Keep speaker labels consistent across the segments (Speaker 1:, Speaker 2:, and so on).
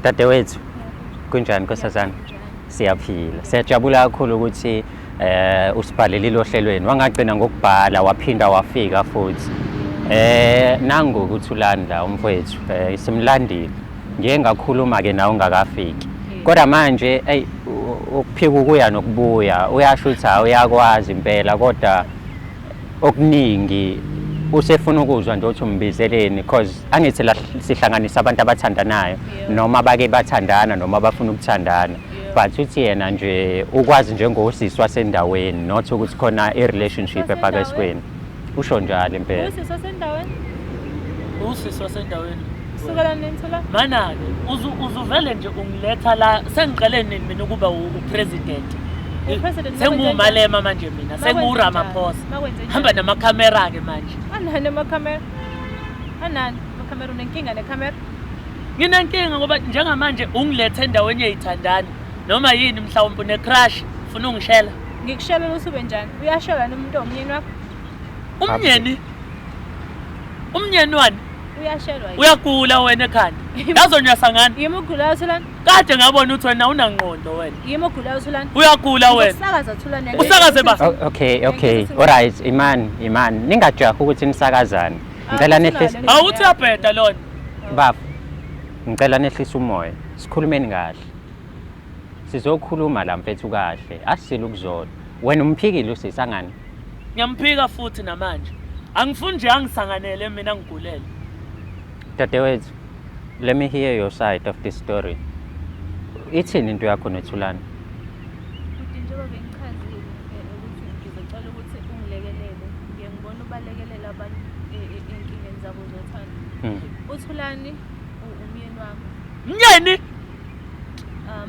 Speaker 1: Dadewethu, kunjani nkosazana? Siyaphila. Siyajabula kakhulu ukuthi usibhalelile ohlelweni. Wangagcina ngokubhala waphinda wafika futhi. Nangu ukuthi uLandla umfowethu, simlandile. Ngeke ngakhuluma ke nawe ungakafiki. Kodwa manje ukuphika ukuya nokubuya uyasho ukuthi uyakwazi impela kodwa okuningi usefuna ukuzwa nje ukuthi umbizeleni because angithi la sihlanganisa abantu abathandanayo noma bake bathandana noma bafuna ukuthandana but uthi yena nje ukwazi njengosisi wasendaweni not ukuthi khona i-relationship ephakesweni usho njalo impela
Speaker 2: usisi wasendaweni
Speaker 3: usisi wasendaweni
Speaker 2: sukela nenthola
Speaker 3: mana-ke uzuvele nje ungiletha la sengiqele nini mina ukuba upresident sengumalema manje mina senguRamaphosa hamba namakhamera-ke manje
Speaker 2: anani amakhamera amakhamera unenkinga nekhamera
Speaker 3: nginenkinga ngoba njengamanje ungilethe endaweni yey'thandani noma yini mhlawumbe une-crush ufuna ungishela
Speaker 2: ngikushela usube njani uyashela nomuntu omnyeni wakho
Speaker 3: umnyeni wani
Speaker 2: uyashelwa
Speaker 3: uyagula wena ekhanda yazonyasa ngani
Speaker 2: yimi ogulayo Thulani
Speaker 3: kade ngabona ukuthi wena unangqondo wena
Speaker 2: yimi ogulayo Thulani
Speaker 3: uyagula wena
Speaker 2: usakaza Thulani
Speaker 3: usakaze basi
Speaker 1: okay alright imani ningajaha ukuthi nisakazane ngicela nehlise
Speaker 3: awuthi uyabheda lona
Speaker 1: baba ngicela nehlise umoya sikhulumeni kahle sizokhuluma la mfethu kahle asile ukuzona wena umphikile usisangani
Speaker 3: ngiyamphika futhi namanje angifuni nje angisanganele mina ngigulele
Speaker 1: Dadewethu, let me hear your side of this story. Ithini into yakho noThulani?
Speaker 2: Futhi njengoba bengichazile ukuthi ngizocela ukuthi ungilekelele ngiyangibona ubalekelela abantu enkingeni zabo zothando. uThulani umyeni wami.
Speaker 3: Mnyeni?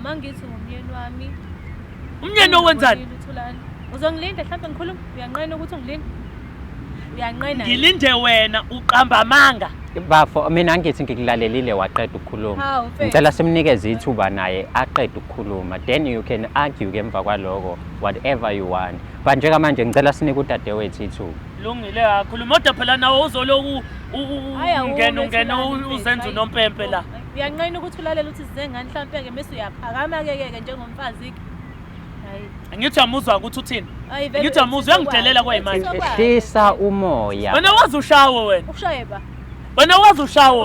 Speaker 2: Mangithi umyeni wami.
Speaker 3: Umyeni owenzani?
Speaker 2: uThulani. Uzongilinda mhlawumbe ngikhuluma uyanqena ukuthi ungilinde. Uyanqena.
Speaker 3: Ngilinde wena uqamba amanga.
Speaker 1: Bafo mina ngithi ngikulalelile waqeda ukukhuluma. Ngicela simnikeze ithuba naye aqede ukukhuluma. Then you can argue ngemva kwaloko whatever you want. But njenga manje ngicela sinike uDadewethu ithuba.
Speaker 3: Lungile kakhuluma kodwa phela nawe uzoloku ungena uzenza unompempe la.
Speaker 2: Uyanqena ukuthi ulalela ukuthi size ngani mhlawumbe ke bese uyaphakama ke njengomfazi. Hayi.
Speaker 3: Ngithi amuzwa ukuthi uthini? Ngithi amuzwa uyangidelela kwayimanje.
Speaker 1: Ehlisa umoya.
Speaker 3: Wena wazi ushawe wena.
Speaker 2: Ushaye ba.
Speaker 3: Wena wazi ushawe.